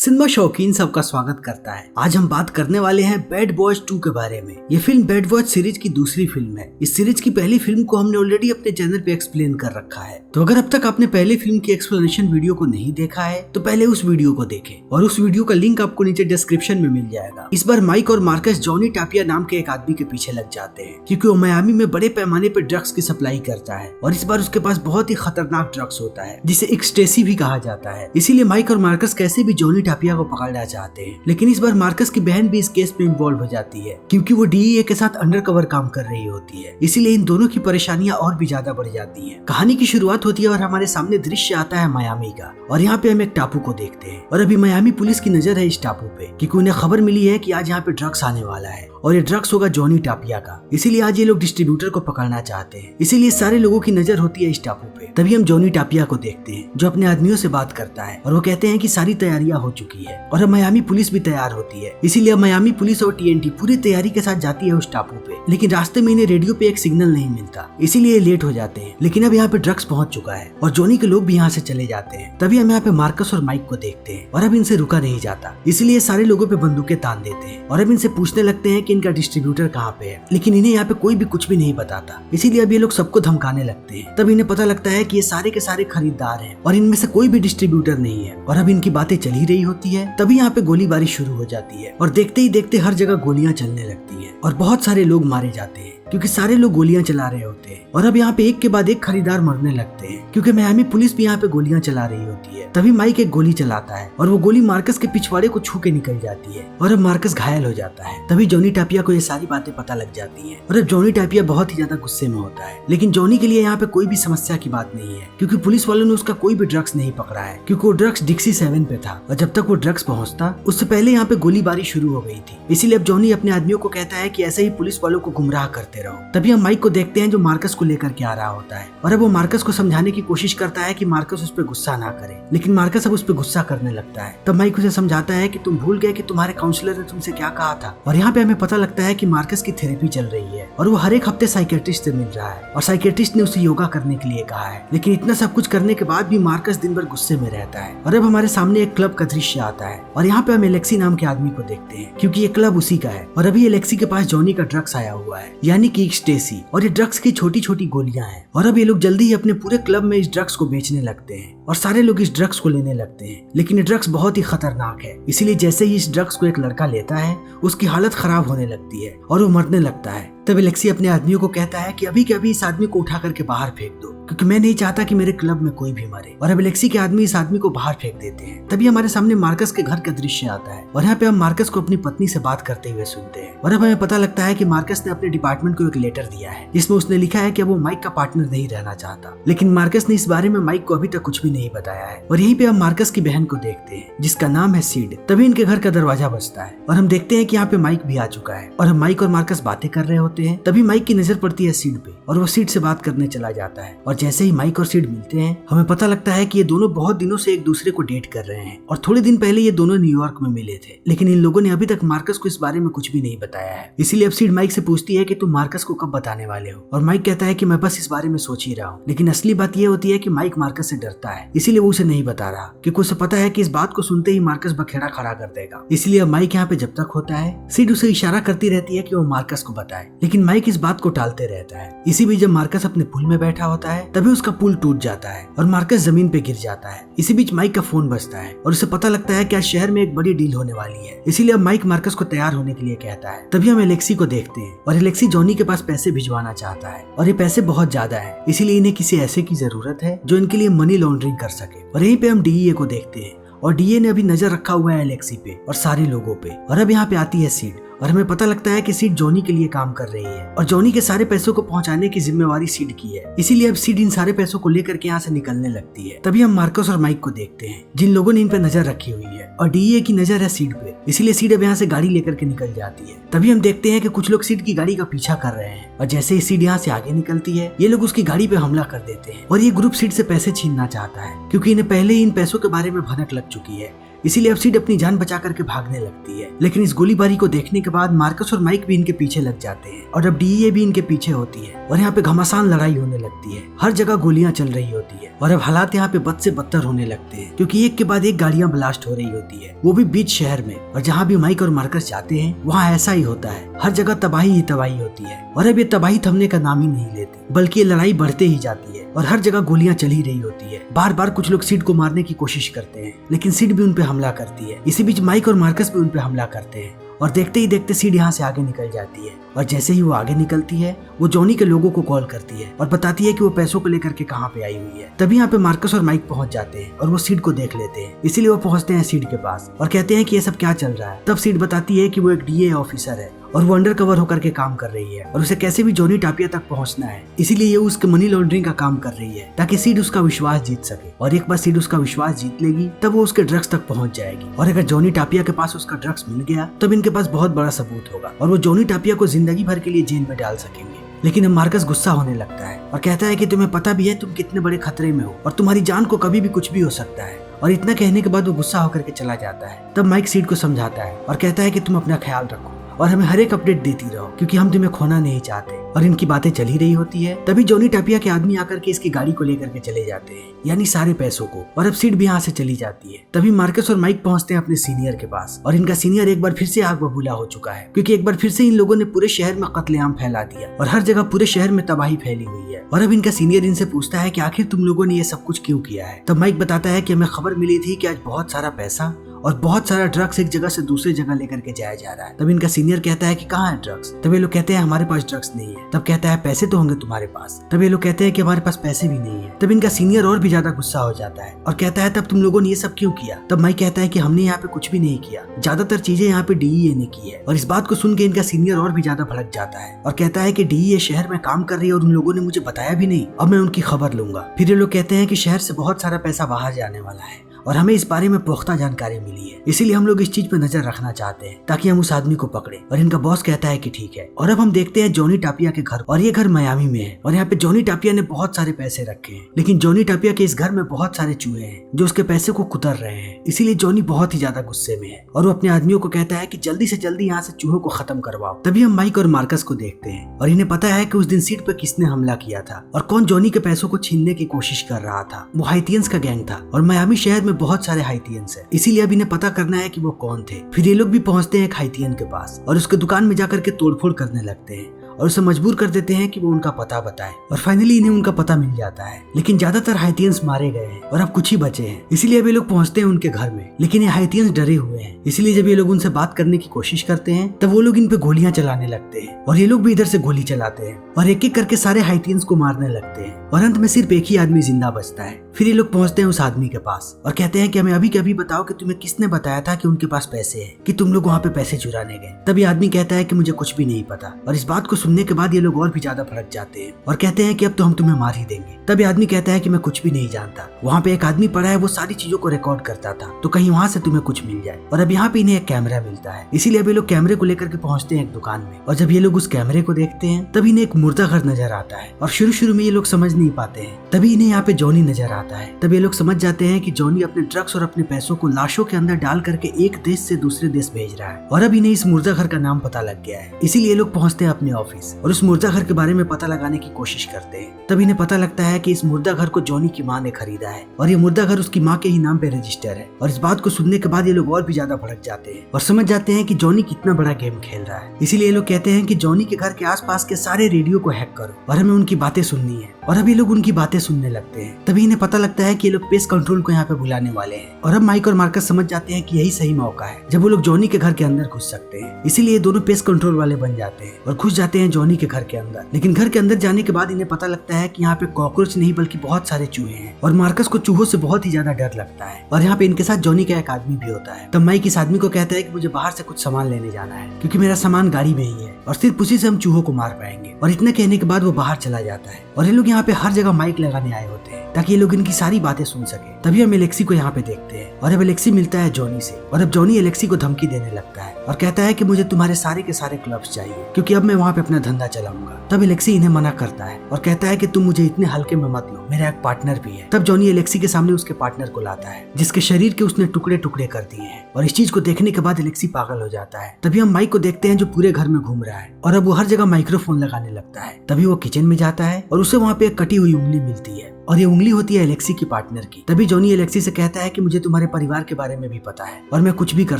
Cinema शौकीन सबका स्वागत करता है। आज हम बात करने वाले हैं बैड बॉयज 2 के बारे में। ये फिल्म बैड बॉयज सीरीज की दूसरी फिल्म है। इस सीरीज की पहली फिल्म को हमने ऑलरेडी अपने चैनल पे एक्सप्लेन कर रखा है, तो अगर अब तक आपने पहले फिल्म की एक्सप्लेनेशन वीडियो को नहीं देखा है तो पहले उस वीडियो को देखें और उस वीडियो का लिंक आपको नीचे डिस्क्रिप्शन में मिल जाएगा। इस बार माइक और मार्कस जॉनी टापिया नाम के एक आदमी के पीछे लग जाते हैं क्योंकि वो मियामी में बड़े पैमाने पर ड्रग्स की सप्लाई करता है और इस बार उसके पास बहुत ही खतरनाक ड्रग्स होता है जिसे एक्सटेसी भी कहा जाता है। इसीलिए माइक और मार्कस कैसे भी जॉनी टापिया को पकड़ना चाहते हैं, लेकिन इस बार मार्कस की बहन भी इस केस में इन्वॉल्व हो जाती है क्योंकि वो डीईए के साथ अंडरकवर काम कर रही होती है। इसीलिए इन दोनों की परेशानियां और भी ज्यादा बढ़ जाती हैं। कहानी की शुरुआत होती है और हमारे सामने दृश्य आता है मियामी का और यहाँ पे हम एक टापू को देखते हैं और अभी मियामी पुलिस की नजर है इस टापू पे क्योंकि उन्हें खबर मिली है कि आज यहाँ पे ड्रग्स आने वाला है और ये ड्रग्स होगा जॉनी टापिया का। इसीलिए आज ये लोग डिस्ट्रीब्यूटर को पकड़ना चाहते हैं। इसीलिए सारे लोगों की नजर होती है इस टापू पे। तभी हम जॉनी टापिया को देखते हैं जो अपने आदमियों से बात करता है और वो कहते हैं कि सारी तैयारियां हो चुकी है और अब मियामी पुलिस भी तैयार होती है। इसीलिए मियामी पुलिस और टीएनटी पूरी तैयारी के साथ जाती है उस टापू पे, लेकिन रास्ते में इन्हें रेडियो पे एक सिग्नल नहीं मिलता, इसीलिए लेट हो जाते हैं। लेकिन अब यहाँ पे ड्रग्स पहुंच चुका है और जॉनी के लोग भी यहाँ से चले जाते हैं। तभी हम यहाँ पे मार्कस और माइक को देखते हैं और अब इनसे रुका नहीं जाता, इसीलिए सारे लोगों पे बंदूकें तान देते हैं और अब इनसे पूछने लगते हैं कि इनका डिस्ट्रीब्यूटर कहाँ पे है, लेकिन इन्हें यहाँ पे कोई भी कुछ भी नहीं बताता। इसीलिए अब ये लोग सबको धमकाने लगते हैं। तब इन्हें पता लगता है कि ये सारे के सारे खरीदार हैं और इनमें से कोई भी डिस्ट्रीब्यूटर नहीं है और अब इनकी बातें चल ही रही होती है। तभी यहाँ पे गोलीबारी शुरू हो जाती है और देखते ही देखते हर जगह गोलियां चलने लगती हैं और बहुत सारे लोग मारे जाते हैं क्योंकि सारे लोग गोलियां चला रहे होते हैं और अब यहाँ पे एक के बाद एक खरीदार मरने लगते हैं क्योंकि मियामी पुलिस भी यहाँ पे गोलियां चला रही होती है। तभी माइक एक गोली चलाता है और वो गोली मार्कस के पिछवाड़े को छू के निकल जाती है और अब मार्कस घायल हो जाता है। तभी जॉनी टापिया को ये सारी बातें पता लग जाती है और अब जॉनी टापिया बहुत ही ज्यादा गुस्से में होता है, लेकिन जॉनी के लिए यहाँ पे कोई भी समस्या की बात नहीं है क्योंकि पुलिस वालों ने उसका कोई भी ड्रग्स नहीं पकड़ा है क्योंकि वो ड्रग्स डिक्सी 7 पे था और जब तक वो ड्रग्स पहुंचता उससे पहले यहाँ पे गोलीबारी शुरू हो गई थी। इसीलिए अब जॉनी अपने आदमियों को कहता है कि ऐसे ही पुलिस वालों को गुमराह करते रहो। तभी हम माइक को देखते हैं जो मार्कस को लेकर के आ रहा होता है और अब वो मार्कस को समझाने की कोशिश करता है कि मार्कस उस पर गुस्सा ना करे, लेकिन मार्कस अब उस पर गुस्सा करने लगता है। तब माइक उसे समझाता है कि तुम भूल गए कि तुम्हारे काउंसलर ने तुमसे क्या कहा था। और यहाँ पे हमें पता लगता है कि मार्कस की थेरेपी चल रही है और वो हर एक हफ्ते साइकेट्रिस्ट से मिल रहा है और साइकेट्रिस्ट ने उसे योगा करने के लिए कहा है। लेकिन इतना सब कुछ करने के बाद भी मार्कस दिन भर गुस्से में रहता है और अब हमारे सामने एक क्लब का दृश्य आता है और यहाँ पे हम एलेक्सी नाम के आदमी को देखते हैं क्योंकि ये क्लब उसी का है और अभी एलेक्सी के पास जॉनी का ड्रग्स आया हुआ है यानी कि एक्सटेसी, और ये ड्रग्स की छोटी छोटी गोलियां हैं और अब ये लोग जल्दी ही अपने पूरे क्लब में इस ड्रग्स को बेचने लगते हैं और सारे लोग इस ड्रग्स को लेने लगते हैं। लेकिन ये ड्रग्स बहुत ही खतरनाक है, इसीलिए जैसे ही इस ड्रग्स को एक लड़का लेता है उसकी हालत खराब होने लगती है और वो मरने लगता है। तब एलेक्सी अपने आदमियों को कहता है कि अभी के अभी इस आदमी को उठा करके बाहर फेंक दो क्योंकि मैं नहीं चाहता कि मेरे क्लब में कोई भी मरे। और अब एलेक्सी के आदमी इस आदमी को बाहर फेंक देते हैं। तभी हमारे सामने मार्कस के घर का दृश्य आता है और यहाँ पे हम मार्कस को अपनी पत्नी से बात करते हुए सुनते हैं और अब हमें पता लगता है कि मार्कस ने अपने डिपार्टमेंट को एक लेटर दिया है जिसमें उसने लिखा है कि वो माइक का पार्टनर नहीं रहना चाहता, लेकिन मार्कस ने इस बारे में माइक को अभी तक कुछ भी नहीं बताया है। और यहीं पे हम मार्कस की बहन को देखते हैं जिसका नाम है सीड। तभी इनके घर का दरवाजा बजता है और हम देखते हैं कि यहाँ पे माइक भी आ चुका है और हम माइक और मार्कस बातें कर रहे होते हैं। तभी माइक की नजर पड़ती है सीड पे और वो सीड से बात करने चला जाता है और जैसे ही माइक और सीड मिलते हैं हमें पता लगता है कि ये दोनों बहुत दिनों से एक दूसरे को डेट कर रहे हैं और थोड़े दिन पहले ये दोनों न्यूयॉर्क में मिले थे, लेकिन इन लोगों ने अभी तक मार्कस को इस बारे में कुछ भी नहीं बताया है। इसीलिए अब सीड माइक से पूछती है कि तुम मार्कस को कब बताने वाले हो, और माइक कहता है कि मैं बस इस बारे में सोच ही रहा हूँ। लेकिन असली बात यह होती है कि माइक मार्कस से डरता है, इसीलिए वो उसे नहीं बता रहा क्योंकि उसे पता है कि इस बात को सुनते ही मार्कस बखेड़ा खड़ा कर देगा। इसलिए अब माइक यहाँ पे जब तक होता है सीड उसे इशारा करती रहती है कि वो मार्कस को बताए, लेकिन माइक इस बात को टालते रहता है। इसी बीच जब मार्कस अपने पुल में बैठा होता है तभी उसका पुल टूट जाता है और मार्कस जमीन पे गिर जाता है। इसी बीच माइक का फोन बजता है और उसे पता लगता है कि आज शहर में एक बड़ी डील होने वाली है। इसीलिए अब माइक मार्कस को तैयार होने के लिए कहता है। तभी हम एलेक्सी को देखते हैं और एलेक्सी जॉनी के पास पैसे भिजवाना चाहता है और ये पैसे बहुत ज्यादा है, इसीलिए इन्हें किसी ऐसे की जरूरत है जो इनके लिए मनी लॉन्ड्रिंग कर सके। और यहीं पे हम डीईए को देखते हैं और डीए ने अभी नजर रखा हुआ है एलेक्सी पे और सारे लोगों पे। और अब यहाँ पे आती है सीड और हमें पता लगता है कि सीड जॉनी के लिए काम कर रही है और जॉनी के सारे पैसों को पहुंचाने की जिम्मेवारी सीड की है। इसीलिए अब सीड इन सारे पैसों को लेकर के यहाँ से निकलने लगती है। तभी हम मार्कस और माइक को देखते हैं जिन लोगों ने इन पे नजर रखी हुई है और डीए की नजर है सीड पे, इसीलिए सीड अब यहाँ से गाड़ी लेकर के निकल जाती है। तभी हम देखते हैं कि कुछ लोग सीड की गाड़ी का पीछा कर रहे हैं और जैसे ही सीड यहाँ से आगे निकलती है ये लोग उसकी गाड़ी पे हमला कर देते हैं और ये ग्रुप सीड से पैसे छीनना चाहता है क्योंकि इन्हें पहले ही इन पैसों के बारे में भनक लग चुकी है। इसीलिए अब सीड अपनी जान बचा करके भागने लगती है। लेकिन इस गोलीबारी को देखने के बाद मार्कस और माइक भी इनके पीछे लग जाते हैं और अब डीईए भी इनके पीछे होती है और यहाँ पे घमासान लड़ाई होने लगती है। हर जगह गोलियां चल रही होती है और अब हालात यहाँ पे बद से बदतर होने लगते हैं क्योंकि एक के बाद एक गाड़ियां ब्लास्ट हो रही होती है, वो भी बीच शहर में। और जहाँ भी माइक और मार्कस जाते हैं वहाँ ऐसा ही होता है, हर जगह तबाही ही तबाही होती है। और अब ये तबाही थमने का नाम ही नहीं लेती, बल्कि ये लड़ाई बढ़ते ही जाती है और हर जगह गोलियां चल ही रही होती है। बार बार कुछ लोग सीड को मारने की कोशिश करते हैं लेकिन सीड भी उन पे हमला करती है। इसी बीच माइक और मार्कस भी उन पे हमला करते हैं और देखते ही देखते सीड यहाँ से आगे निकल जाती है। और जैसे ही वो आगे निकलती है वो जॉनी के लोगों को कॉल करती है और बताती है कि वो पैसों को लेकर के कहाँ पे आई हुई है। तभी यहाँ पे मार्कस और माइक पहुंच जाते हैं और वो सीड को देख लेते हैं, इसीलिए वो पहुंचते हैं सीड के पास और कहते हैं कि ये सब क्या चल रहा है। तब सीड बताती है कि वो एक डीए ऑफिसर है और वो अंडर कवर होकर के काम कर रही है और उसे कैसे भी जॉनी टापिया तक पहुंचना है, इसीलिए ये उसके मनी लॉन्ड्रिंग का काम कर रही है ताकि सीड उसका विश्वास जीत सके। और एक बार सीड उसका विश्वास जीत लेगी तब वो उसके ड्रग्स तक पहुंच जाएगी और अगर जॉनी टापिया के पास उसका ड्रग्स मिल गया तब इनके पास बहुत बड़ा सबूत होगा और वो जॉनी टापिया को जिंदगी भर के लिए जेल में डाल सकेंगे। लेकिन अब मार्कस गुस्सा होने लगता है और कहता है कि तुम्हें पता भी है तुम कितने बड़े खतरे में हो और तुम्हारी जान को कभी भी कुछ भी हो सकता है। और इतना कहने के बाद वो गुस्सा होकर के चला जाता है। तब माइक सीड को समझाता है और कहता है कि तुम अपना ख्याल रखो और हमें हर एक अपडेट देती रहो क्योंकि हम तुम्हें खोना नहीं चाहते। और इनकी बातें चल ही रही होती है तभी जॉनी टापिया के आदमी आकर के इसकी गाड़ी को लेकर के चले जाते हैं, यानी सारे पैसों को। और अब सीड भी यहाँ से चली जाती है। तभी मार्कस और माइक पहुंचते हैं अपने सीनियर के पास और इनका सीनियर एक बार फिर से आग बबूला हो चुका है क्योंकि एक बार फिर से इन लोगों ने पूरे शहर में कत्लेआम फैला दिया और हर जगह पूरे शहर में तबाही फैली हुई है। और अब इनका सीनियर इनसे पूछता है कि आखिर तुम लोगों ने ये सब कुछ क्यों किया है। तब माइक बताता है कि हमें खबर मिली थी कि आज बहुत सारा पैसा और बहुत सारा ड्रग्स एक जगह से दूसरी जगह लेकर के जाया जा रहा है। तब इनका सीनियर कहता है कि कहाँ है ड्रग्स। तब ये लोग कहते हैं हमारे पास ड्रग्स नहीं है। तब कहता है पैसे तो होंगे तुम्हारे पास। तब ये लोग कहते हैं कि हमारे पास पैसे भी नहीं है। तब इनका सीनियर और भी ज्यादा गुस्सा हो जाता है और कहता है तब तुम लोगों ने ये सब क्यों किया। तब माइक कहता है कि हमने यहाँ पे कुछ भी नहीं किया, ज्यादातर चीजें यहाँ पे डीईए ने की है। और इस बात को सुन के इनका सीनियर और भी ज्यादा भड़क जाता है और कहता है कि डीईए शहर में काम कर रही है और उन लोगों ने मुझे बताया भी नहीं, अब मैं उनकी खबर लूंगा। फिर ये लोग कहते हैं कि शहर से बहुत सारा पैसा बाहर जाने वाला है और हमें इस बारे में पुख्ता जानकारी मिली है, इसीलिए हम लोग इस चीज पे नजर रखना चाहते हैं ताकि हम उस आदमी को पकड़े। और इनका बॉस कहता है कि ठीक है। और अब हम देखते हैं जॉनी टापिया के घर और ये घर मियामी में है और यहाँ पे जॉनी टापिया ने बहुत सारे पैसे रखे हैं, लेकिन जॉनी टापिया के इस घर में बहुत सारे चूहे हैं जो उसके पैसे को कुतर रहे हैं। इसीलिए जॉनी बहुत ही ज्यादा गुस्से में है और वो अपने आदमियों को कहता है कि जल्दी से जल्दी यहाँ से चूहों को खत्म करवाओ। तभी हम माइक और मार्कस को देखते हैं और इन्हें पता है कि उस दिन सीट पर किसने हमला किया था और कौन जॉनी के पैसों को छीनने की कोशिश कर रहा था। वो हाइतियंस का गैंग था और मियामी शहर में बहुत सारे हाइतियंस है, इसीलिए अब इन्हें पता करना है कि वो कौन थे। फिर ये लोग भी पहुंचते हैं एक हाइतियन के पास और उसके दुकान में जाकर के तोड़फोड़ करने लगते हैं और उसे मजबूर कर देते हैं कि वो उनका पता बताए। और फाइनली इन्हें उनका पता मिल जाता है, लेकिन ज्यादातर हाइतियंस मारे गए हैं और अब कुछ ही बचे हैं। इसीलिए अब ये लोग पहुंचते हैं उनके घर में, लेकिन ये हाइतियंस डरे हुए हैं। इसीलिए जब ये लोग उनसे बात करने की कोशिश करते हैं तब वो लोग इन पे गोलियां चलाने लगते हैं और ये लोग भी इधर से गोली चलाते हैं और एक एक करके सारे हाइतियंस को मारने लगते हैं और अंत में सिर्फ एक ही आदमी जिंदा बचता है। फिर ये लोग पहुंचते हैं उस आदमी के पास और कहते हैं कि हमें अभी के अभी बताओ कि तुम्हें किसने बताया था कि उनके पास पैसे हैं, कि तुम लोग वहाँ पे पैसे चुराने गए। तभी आदमी कहता है कि मुझे कुछ भी नहीं पता। और इस बात को सुनने के बाद ये लोग और भी ज्यादा भड़क जाते हैं और कहते हैं कि अब तो हम तुम्हें मार ही देंगे। तभी आदमी कहता है कि मैं कुछ भी नहीं जानता, वहाँ पे एक आदमी पड़ा है वो सारी चीजों को रिकॉर्ड करता था, तो कहीं वहाँ से तुम्हें कुछ मिल जाए। और अब यहाँ पे इन्हें एक कैमरा मिलता है, इसीलिए अब ये लोग कैमरे को लेकर के पहुंचते हैं एक दुकान में। और जब ये लोग उस कैमरे को देखते हैं तभी इन्हें एक मुर्दा घर नजर आता है और शुरू में ये लोग समझ नहीं पाते हैं। तभी इन्हें यहाँ पे जॉनी नजर आता है। तब ये लोग समझ जाते हैं कि जॉनी अपने ड्रग्स और अपने पैसों को लाशों के अंदर डाल करके एक देश से दूसरे देश भेज रहा है और अब इन्हें इस मुर्दा घर का नाम पता लग गया है। इसीलिए ये लोग पहुंचते हैं अपने ऑफिस और उस मुर्दा घर के बारे में पता लगाने की कोशिश करते हैं। तब इन्हें पता लगता है कि इस मुर्दा घर को जॉनी की माँ ने खरीदा है और ये मुर्दा घर उसकी माँ के ही नाम पे रजिस्टर है। और इस बात को सुनने के बाद ये लोग और भी ज्यादा भड़क जाते हैं और समझ जाते हैं कि जॉनी कितना बड़ा गेम खेल रहा है। इसीलिए ये लोग कहते हैं कि जॉनी के घर के आसपास के सारे रेडियो को हैक करो और हमें उनकी बातें सुननी है। और अब ये लोग उनकी बातें सुनने लगते हैं। तभी इन्हें पता लगता है कि ये लोग पेस्ट कंट्रोल को यहाँ पे बुलाने वाले हैं और अब माइक और मार्कस समझ जाते हैं कि यही सही मौका है जब वो लोग जॉनी के घर के अंदर घुस सकते हैं। इसीलिए दोनों पेस्ट कंट्रोल वाले बन जाते हैं और घुस जाते हैं जॉनी के घर के अंदर। लेकिन घर के अंदर जाने के बाद इन्हें पता लगता है कि यहाँ पे कॉकरोच नहीं बल्कि बहुत सारे चूहे हैं और मार्कस को चूहों से बहुत ही ज्यादा डर लगता है। और यहाँ पे इनके साथ जॉनी का एक आदमी भी होता है। तब माइक इस आदमी को कहता है कि मुझे बाहर से कुछ सामान लेने जाना है क्योंकि मेरा सामान गाड़ी में ही है और सिर्फ उसी से हम चूहों को मार पाएंगे। और इतना कहने के बाद वो बाहर चला जाता है और ये लोग यहाँ पे हर जगह माइक लगाने आए होते हैं ताकि ये लोग इनकी सारी बातें सुन सके। तभी हम एलेक्सी को यहाँ पे देखते हैं और अब एलेक्सी मिलता है जॉनी से और अब जॉनी एलेक्सी को धमकी देने लगता है और कहता है कि मुझे तुम्हारे सारे के सारे क्लब्स चाहिए क्योंकि अब मैं वहाँ पे अपना धंधा चलाऊंगा। तब एलेक्सी इन्हें मना करता है और कहता है कि तुम मुझे इतने हल्के में मत लो, मेरा एक पार्टनर भी है। तब जॉनी एलेक्सी के सामने उसके पार्टनर को लाता है जिसके शरीर के उसने टुकड़े टुकड़े कर दिए हैं और इस चीज को देखने के बाद एलेक्सी पागल हो जाता है। तभी हम माइक को देखते हैं जो पूरे घर में घूम रहा है और अब वो हर जगह माइक्रोफोन लगाने लगता है। तभी वो किचन में जाता है और उसे वहाँ पे एक कटी हुई उंगली मिलती है और ये उंगली होती है एलेक्सी की पार्टनर की। तभी जॉनी एलेक्सी से कहता है कि मुझे तुम्हारे परिवार के बारे में भी पता है और मैं कुछ भी कर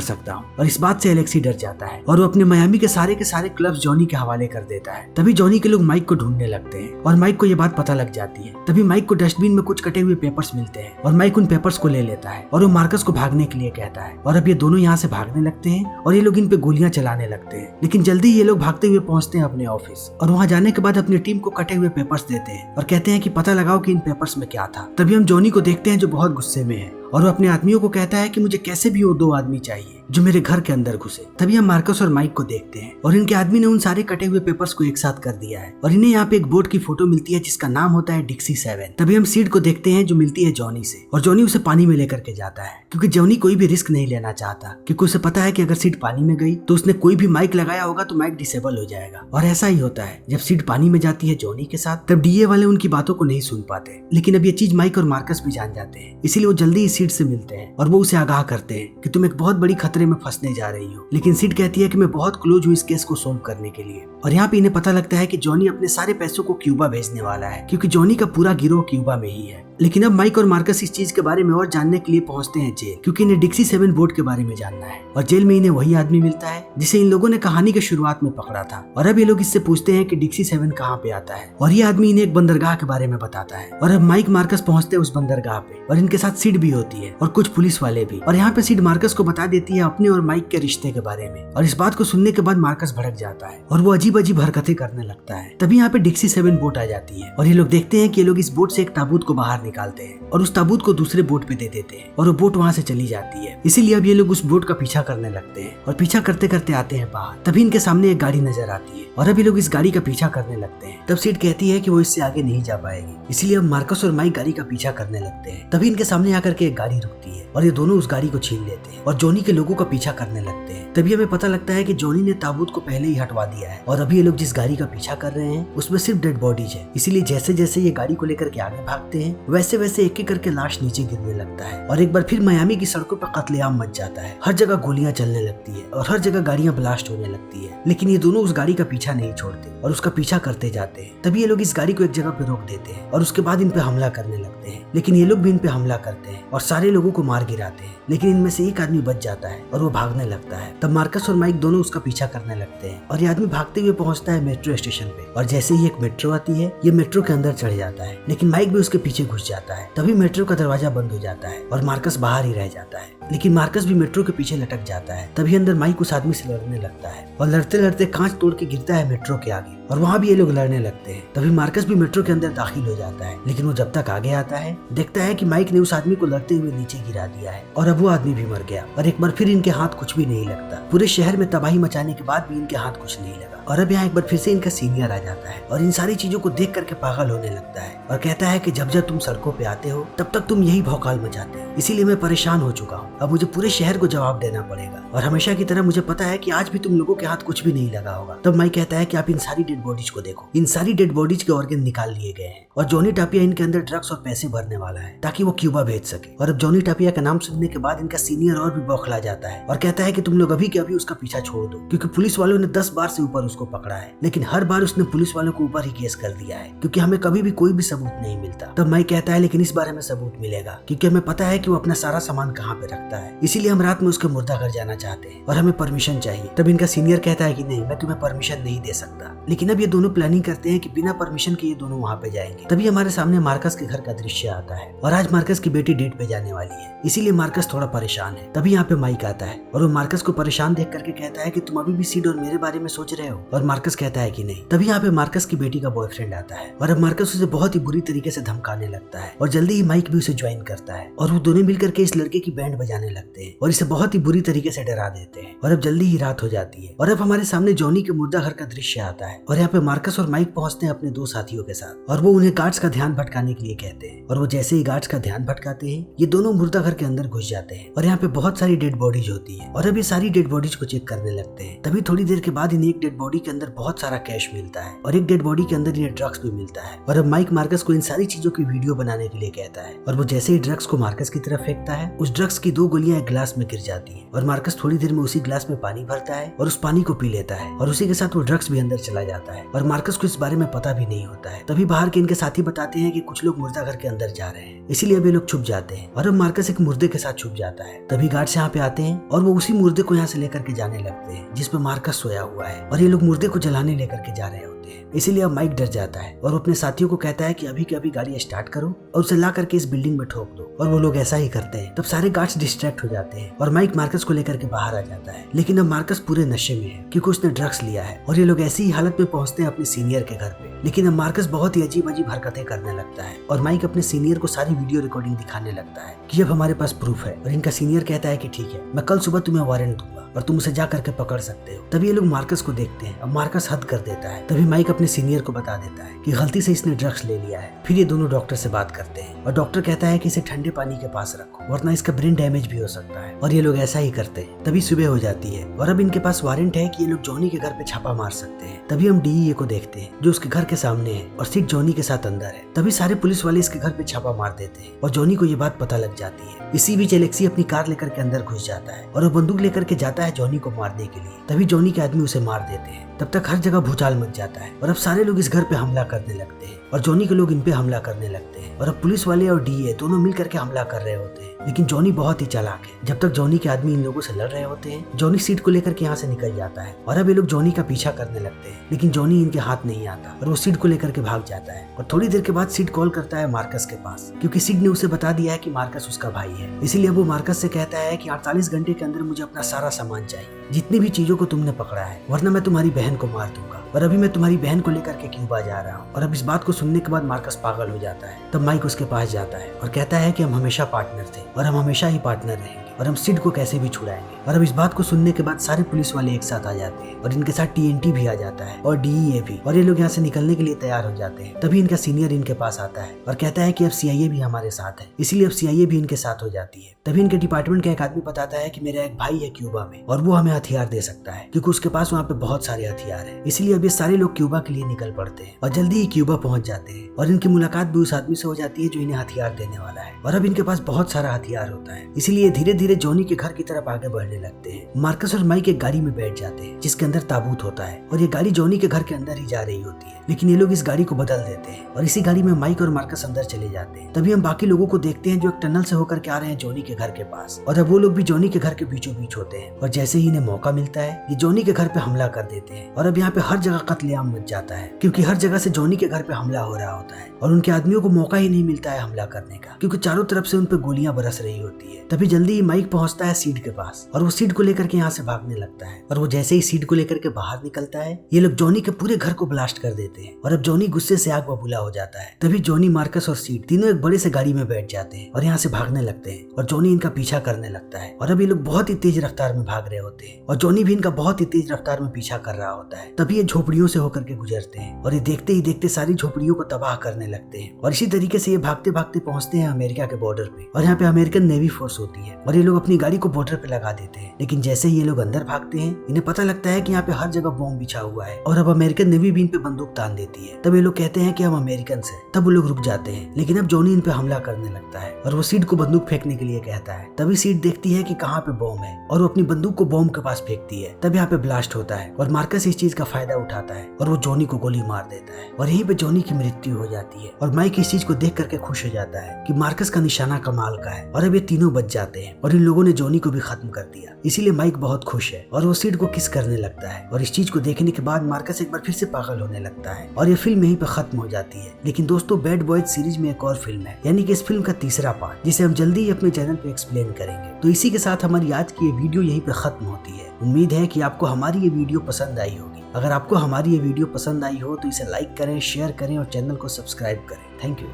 सकता हूँ और इस बात से एलेक्सी डर जाता है और वो अपने मियामी के सारे क्लब्स जॉनी के हवाले कर देता है। तभी जॉनी के लोग माइक को ढूंढने लगते हैं और माइक को ये बात पता लग जाती है। तभी माइक को डस्टबिन में कुछ कटे हुए पेपर्स मिलते हैं और माइक उन पेपर्स को ले लेता है और वो मार्कस को भागने के लिए कहता है और अब ये दोनों यहाँ से भागने लगते हैं और ये लोग इन पे गोलियां चलाने लगते हैं। लेकिन जल्दी ये लोग भागते हुए पहुंचते हैं अपने ऑफिस और वहाँ जाने के बाद अपनी टीम को कटे हुए पेपर्स देते हैं और कहते हैं कि पता लगाओ कि इन पेपर्स में क्या था। तभी हम जॉनी को देखते हैं जो बहुत गुस्से में है और वो अपने आदमियों को कहता है कि मुझे कैसे भी वो 2 आदमी चाहिए जो मेरे घर के अंदर घुसे। तभी हम मार्कस और माइक को देखते हैं और इनके आदमी ने उन सारे कटे हुए पेपर्स को एक साथ कर दिया है और इन्हें यहाँ पे एक बोट की फोटो मिलती है जिसका नाम होता है डिक्सी 7। तभी हम सीड को देखते हैं जो मिलती है जॉनी से और जॉनी उसे पानी में लेकर के जाता है क्योंकि जॉनी कोई भी रिस्क नहीं लेना चाहता क्योंकि उसे पता है कि अगर सीड पानी में गई तो उसने कोई भी माइक लगाया होगा तो माइक डिसेबल हो जाएगा। और ऐसा ही होता है, जब सीड पानी में जाती है जॉनी के साथ तब डीए वाले उनकी बातों को नहीं सुन पाते। लेकिन अब ये चीज माइक और मार्कस भी जान जाते हैं, इसीलिए वो जल्दी ही सीड से मिलते हैं और वो उसे आगाह करते हैं कि तुम एक बहुत बड़ी खतरे में फंसने जा रही हो। लेकिन सीड कहती है कि मैं बहुत क्लोज हूँ इस केस को सोल्व करने के लिए। और यहाँ पे इन्हें पता लगता है कि जॉनी अपने सारे पैसों को क्यूबा भेजने वाला है क्योंकि जॉनी का पूरा गिरोह क्यूबा में ही है। लेकिन अब माइक और मार्कस इस चीज के बारे में और जानने के लिए पहुंचते हैं जेल क्योंकि इन्हें डिक्सी 7 बोट के बारे में जानना है। और जेल में इन्हें वही आदमी मिलता है जिसे इन लोगों ने कहानी के शुरुआत में पकड़ा था। और अब ये लोग इससे पूछते हैं कि डिक्सी 7 कहाँ पे आता है और ये आदमी इन्हें एक बंदरगाह के बारे में बताता है। और अब माइक मार्कस पहुंचते हैं उस बंदरगाह पे और इनके साथ सीड भी होती है और कुछ पुलिस वाले भी। और यहाँ पे सीड मार्कस को बता देती है अपने और माइक के रिश्ते के बारे में और इस बात को सुनने के बाद मार्कस भड़क जाता है और वो अजीब अजीब हरकतें करने लगता है। तभी यहाँ पे डिक्सी 7 बोट आ जाती है और ये लोग देखते हैं कि ये लोग इस बोट से एक ताबूत को बाहर निकालते हैं और उस ताबूत को दूसरे बोट पे दे देते हैं और वो बोट वहाँ से चली जाती है। इसीलिए अब ये लोग उस बोट का पीछा करने लगते हैं और पीछा करते करते आते हैं बाहर। तभी इनके सामने एक गाड़ी नजर आती है और अब ये लोग इस गाड़ी का पीछा करने लगते हैं। तब सीड कहती है कि वो इससे आगे नहीं जा पाएगी, इसीलिए अब मार्कस और माइक गाड़ी का पीछा करने लगते हैं। तभी इनके सामने आकर के एक गाड़ी रुकती है और ये दोनों उस गाड़ी को छीन लेते हैं और जॉनी के लोगों का पीछा करने लगते हैं। तभी हमें पता लगता है कि जॉनी ने ताबूत को पहले ही हटवा दिया है और अभी ये लोग जिस गाड़ी का पीछा कर रहे हैं उसमें सिर्फ डेड बॉडीज है। इसीलिए जैसे जैसे ये गाड़ी को लेकर के आगे भागते हैं वैसे वैसे एक एक करके लाश नीचे गिरने लगता है और एक बार फिर मियामी की सड़कों पर कत्लेआम मच जाता है। हर जगह गोलियां चलने लगती है और हर जगह गाड़ियां ब्लास्ट होने लगती है। लेकिन ये दोनों उस गाड़ी का पीछा नहीं छोड़ते और उसका पीछा करते जाते हैं। तभी ये लोग इस गाड़ी को एक जगह पे रोक देते हैं और उसके बाद इन पे हमला करने लगते हैं। लेकिन ये लोग भी इन पे हमला करते हैं और सारे लोगों को मार गिराते हैं। लेकिन इनमें से एक आदमी बच जाता है और वो भागने लगता है। तब मार्कस और माइक दोनों उसका पीछा करने लगते हैं और ये आदमी भागते हुए पहुंचता है मेट्रो स्टेशन पे और जैसे ही एक मेट्रो आती है ये मेट्रो के अंदर चढ़ जाता है। लेकिन माइक भी उसके पीछे घुस जाता है। तभी मेट्रो का दरवाजा बंद हो जाता है और मार्कस बाहर ही रह जाता है। लेकिन मार्कस भी मेट्रो के पीछे लटक जाता है। तभी अंदर माइक उस आदमी से लड़ने लगता है और लड़ते लड़ते कांच तोड़ के गिरता है मेट्रो के आगे और वहाँ भी ये लोग लड़ने लगते हैं। तभी मार्कस भी मेट्रो के अंदर दाखिल हो जाता है। लेकिन वो जब तक आगे आता है देखता है कि माइक ने उस आदमी को लड़ते हुए नीचे गिरा दिया है और अब वो आदमी भी मर गया और एक बार फिर इनके हाथ कुछ भी नहीं लगता। पूरे शहर में तबाही मचाने के बाद भी इनके हाथ कुछ नहीं लगा। और अब यहाँ एक बार फिर से इनका सीनियर आ जाता है और इन सारी चीजों को देख करके पागल होने लगता है और कहता है कि जब जब तुम सड़कों पे आते हो तब तक तुम यही भौकाल मचाते हो, इसीलिए मैं परेशान हो चुका हूँ। अब मुझे पूरे शहर को जवाब देना पड़ेगा और हमेशा की तरह मुझे पता है कि आज भी तुम लोगों के हाथ कुछ भी नहीं लगा होगा। तब माइक कहता है कि आप इन सारी डेड बॉडीज को देखो, इन सारी डेड बॉडीज के ऑर्गन निकाल लिए गए हैं और जॉनी टापिया इनके अंदर ड्रग्स और पैसे भरने वाला है ताकि वो क्यूबा भेज सके। और अब जॉनी टापिया का नाम सुनने के बाद इनका सीनियर और भी बौखला जाता है और कहता है कि तुम लोग अभी के अभी उसका पीछा छोड़ दो क्योंकि पुलिस वालों ने 10 बार से ऊपर उसको पकड़ा है। लेकिन हर बार उसने पुलिस वालों को ऊपर ही केस कर दिया है क्योंकि हमें कभी भी कोई भी सबूत नहीं मिलता। तब माइक कहता है लेकिन इस बार हमें सबूत मिलेगा क्योंकि हमें पता है कि वो अपना सारा सामान कहाँ पे रखता है, इसीलिए हम रात में उसके मुर्दा घर जाना चाहते हैं और हमें परमिशन चाहिए। तब इनका सीनियर कहता है कि नहीं, मैं तुम्हें परमिशन नहीं दे सकता। लेकिन अब ये दोनों प्लानिंग करते हैं कि बिना परमिशन के ये दोनों वहाँ पे जाएंगे। तभी हमारे सामने मार्कस के घर का दृश्य आता है और आज मार्कस की बेटी डेट पे जाने वाली है, इसीलिए मार्कस थोड़ा परेशान है। तभी यहाँ पे माइक आता है और वो मार्कस को परेशान देख करके कहता है कि तुम अभी भी सीड और मेरे बारे में सोच रहे हो। और मार्कस कहता है कि नहीं। तभी यहाँ पे मार्कस की बेटी का बॉयफ्रेंड आता है और अब मार्कस उसे बहुत ही बुरी तरीके से धमकाने लगता है और जल्दी ही माइक भी उसे ज्वाइन करता है और वो दोनों मिलकर के इस लड़के की बैंड बजाने लगते हैं और इसे बहुत ही बुरी तरीके से डरा देते हैं और अब जल्दी ही रात हो जाती है और अब हमारे सामने जॉनी के मुर्दा घर का दृश्य आता है और यहाँ पे मार्कस और माइक पहुंचते हैं अपने दो साथियों के साथ और वो उन्हें गार्ड्स का ध्यान भटकाने के लिए कहते हैं और वो जैसे ही गार्ड्स का ध्यान भटकाते हैं ये दोनों मुर्दा घर के अंदर घुस जाते हैं और यहाँ पे बहुत सारी डेड बॉडीज होती है और अब ये सारी डेड बॉडीज को चेक करने लगते हैं। तभी थोड़ी देर के बाद इन्हें एक डेड बॉडी के अंदर बहुत सारा कैश मिलता है और एक डेड बॉडी के अंदर इन्हें ड्रग्स भी मिलता है और अब माइक मार्कस को इन सारी चीजों की वीडियो बनाने के लिए कहता है और वो जैसे ही ड्रग्स को मार्कस की तरफ फेंकता है उस ड्रग्स की 2 गोलियां एक ग्लास में गिर जाती है और मार्कस थोड़ी देर में उसी ग्लास में पानी भरता है और उस पानी को पी लेता है और उसी के साथ वो ड्रग्स भी अंदर चला जाता है और मार्कस को इस बारे में पता भी नहीं होता है। तभी बाहर के इनके साथी बताते हैं कि कुछ लोग मुर्दा घर के अंदर जा रहे हैं, इसीलिए अब ये लोग छुप जाते हैं और अब मार्कस एक मुर्दे के साथ छुप जाता है। तभी गार्ड्स यहाँ पे आते हैं और वो उसी मुर्दे को यहाँ से लेकर के जाने लगते हैं जिसपे मार्कस सोया हुआ है और ये लोग मुर्दे को जलाने लेकर के जा रहे होते हैं। इसीलिए अब माइक डर जाता है और वो अपने साथियों को कहता है कि अभी के अभी गाड़ी स्टार्ट करो और उसे ला करके इस बिल्डिंग में ठोक दो और वो लोग ऐसा ही करते हैं। तब सारे गार्ड्स डिस्ट्रैक्ट हो जाते हैं और माइक मार्कस को लेकर के बाहर आ जाता है, लेकिन अब मार्कस पूरे नशे में है क्योंकि उसने ड्रग्स लिया है और ये लोग ऐसी ही हालत में पहुंचते हैं अपने सीनियर के घर पे। लेकिन अब मार्कस बहुत ही अजीब अजीब हरकतें करने लगता है और माइक अपने सीनियर को सारी वीडियो रिकॉर्डिंग दिखाने लगता है कि अब हमारे पास प्रूफ है और इनका सीनियर कहता है कि ठीक है, मैं कल सुबह तुम्हें वारंट दूंगा और तुम उसे जा करके पकड़ सकते हो। तभी ये लोग मार्कस को देखते हैं, अब मार्कस हद कर देता है। तभी माइक अपने सीनियर को बता देता है कि गलती से इसने ड्रग्स ले लिया है। फिर ये दोनों डॉक्टर से बात करते हैं और डॉक्टर कहता है कि इसे ठंडे पानी के पास रखो वरना इसका ब्रेन डैमेज भी हो सकता है और ये लोग ऐसा ही करते हैं। तभी सुबह हो जाती है और अब इनके पास वारंट है कि ये लोग जॉनी के घर पे छापा मार सकते हैं। तभी हम डीईए को देखते हैं जो उसके घर के सामने है और सिड जॉनी के साथ अंदर है। तभी सारे पुलिस वाले इसके घर पे छापा मार देते हैं और जॉनी को ये बात पता लग जाती है। इसी बीच एलेक्सी अपनी कार लेकर के अंदर घुस जाता है और वो बंदूक लेकर के जाता है जॉनी को मारने के लिए। तभी जॉनी के आदमी उसे मार देते हैं। तब तक हर जगह भूचाल मच जाता है और अब सारे लोग इस घर पे हमला करने लगते हैं और जॉनी के लोग इन पे हमला करने लगते हैं और अब पुलिस वाले और डीए दोनों मिल करके हमला कर रहे होते हैं। लेकिन जॉनी बहुत ही चालाक है। जब तक जॉनी के आदमी इन लोगों से लड़ रहे होते हैं जॉनी सीट को लेकर के यहाँ से निकल जाता है और अब ये लोग जॉनी का पीछा करने लगते हैं, लेकिन जॉनी इनके हाथ नहीं आता और वो सीट को लेकर के भाग जाता है। और थोड़ी देर के बाद सीड कॉल करता है मार्कस के पास क्योंकि सीड ने उसे बता दिया है कि मार्कस उसका भाई है। इसीलिए वो मार्कस से कहता है कि 48 घंटे के अंदर मुझे अपना सारा सामान चाहिए, जितनी भी चीजों को तुमने पकड़ा है, वरना मैं तुम्हारी बहन को मार दूंगा और अभी मैं तुम्हारी बहन को लेकर के क्यूबा जा रहा हूँ। और अब इस बात को सुनने के बाद मार्कस पागल हो जाता है। तब माइक उसके पास जाता है और कहता है कि हम हमेशा पार्टनर थे और हम हमेशा ही पार्टनर रहेंगे और हम सिड को कैसे भी छुड़ाएंगे। और अब इस बात को सुनने के बाद सारे पुलिस वाले एक साथ आ जाते हैं और इनके साथ टीएनटी भी आ जाता है और डीईए भी, और ये लोग यहाँ से निकलने के लिए तैयार हो जाते हैं। तभी इनका सीनियर इनके पास आता है और कहता है कि अब सीआईए भी हमारे साथ है, इसीलिए अब सीआईए भी इनके साथ हो जाती है। तभी इनके डिपार्टमेंट का एक आदमी बताता है कि मेरा एक भाई है क्यूबा में और वो हमें हथियार दे सकता है क्योंकि उसके पास वहाँ पे बहुत सारे हथियार है। इसीलिए अब ये सारे लोग क्यूबा के लिए निकल पड़ते हैं और जल्दी ही क्यूबा पहुंच जाते हैं और इनकी मुलाकात भी उस आदमी से हो जाती है जो इन्हें हथियार देने वाला है। और अब इनके पास बहुत सारा हथियार होता है, इसीलिए धीरे धीरे जॉनी के घर की तरफ आगे बढ़ने लगते हैं। मार्कस और माइक एक गाड़ी में बैठ जाते हैं जिसके अंदर ताबूत होता है और ये गाड़ी जॉनी के घर के अंदर ही जा रही होती है, लेकिन ये लोग इस गाड़ी को बदल देते हैं और इसी गाड़ी में माइक और मार्कस अंदर चले जाते हैं। तभी हम बाकी लोगों को देखते हैं जो एक टनल से होकर के आ रहे हैं जॉनी के घर के पास और अब वो लोग भी जॉनी के घर के बीचों बीच होते हैं और जैसे ही इन्हें मौका मिलता है ये जॉनी के घर पे हमला कर देते हैं। और अब यहाँ पे हर जगह कत्लेआम मच जाता है क्योंकि हर जगह से जॉनी के घर पे हमला हो रहा होता है और उनके आदमियों को मौका ही नहीं मिलता है हमला करने का क्योंकि चारों तरफ से उन पे गोलियां बरस रही होती है। तभी जल्दी ही माइक पहुंचता है सीड के पास और वो सीड को लेकर के यहाँ से भागने लगता है और वो जैसे ही सीड को लेकर के बाहर निकलता है ये लोग जॉनी के पूरे घर को ब्लास्ट कर देते हैं और अब जॉनी गुस्से से आग बबूला हो जाता है। तभी जॉनी, मार्कस और सीड तीनों एक बड़े से गाड़ी में बैठ जाते हैं और यहाँ से भागने लगते हैं और जॉनी इनका पीछा करने लगता है और अब ये लोग बहुत ही तेज रफ्तार में भाग रहे होते हैं और जॉनी भी इनका बहुत ही तेज रफ्तार में पीछा कर रहा होता है। तभी ये झोपड़ियों से होकर के गुजरते हैं और ये देखते ही देखते सारी झोपड़ियों को तबाह करने लगते हैं और इसी तरीके से ये भागते भागते पहुंचते हैं अमेरिका के बॉर्डर पे और यहाँ पे अमेरिकन नेवी फोर्स होती है और ये लोग अपनी गाड़ी को बॉर्डर पे लगा देते हैं। लेकिन जैसे ही ये लोग अंदर भागते हैं इन्हें पता लगता है कि यहाँ पे हर जगह बॉम्ब बिछा हुआ है और अब अमेरिकन नेवी भी इन पे बंदूक तान देती है। तब ये लोग कहते हैं कि हम अमेरिकन हैं। तब वो लोग रुक जाते हैं, लेकिन अब जॉनी इन पे हमला करने लगता है और वो सीड को बंदूक फेंकने के लिए कहता है। तभी सीड देखती है कि कहाँ पे बॉम्ब है और वो अपनी बंदूक को बॉम्ब के पास फेंकती है। तब यहाँ पे ब्लास्ट होता है और मार्कस इस चीज का फायदा उठाता है और वो जॉनी को गोली मार देता है और यहीं पे जॉनी की मृत्यु हो जाती है। और माइक इस चीज को देख करके खुश हो जाता है कि मार्कस का निशाना कमाल का है और अब ये तीनों बच जाते हैं और और इन लोगों ने जॉनी को भी खत्म कर दिया। इसीलिए माइक बहुत खुश है और वो सिड को किस करने लगता है और इस चीज को देखने के बाद मार्कस एक बार फिर से पागल होने लगता है और ये फिल्म यहीं पे खत्म हो जाती है। लेकिन दोस्तों, बैड बॉयज सीरीज में एक और फिल्म है, यानी कि इस फिल्म का तीसरा पार्ट, जिसे हम जल्दी ही अपने चैनल पे एक्सप्लेन करेंगे। तो इसी के साथ हमारी आज की ये वीडियो यहीं पे खत्म होती है। उम्मीद है कि आपको हमारी ये वीडियो पसंद आई होगी। अगर आपको हमारी ये वीडियो पसंद आई हो तो इसे लाइक करें, शेयर करें और चैनल को सब्सक्राइब करें। Thank you.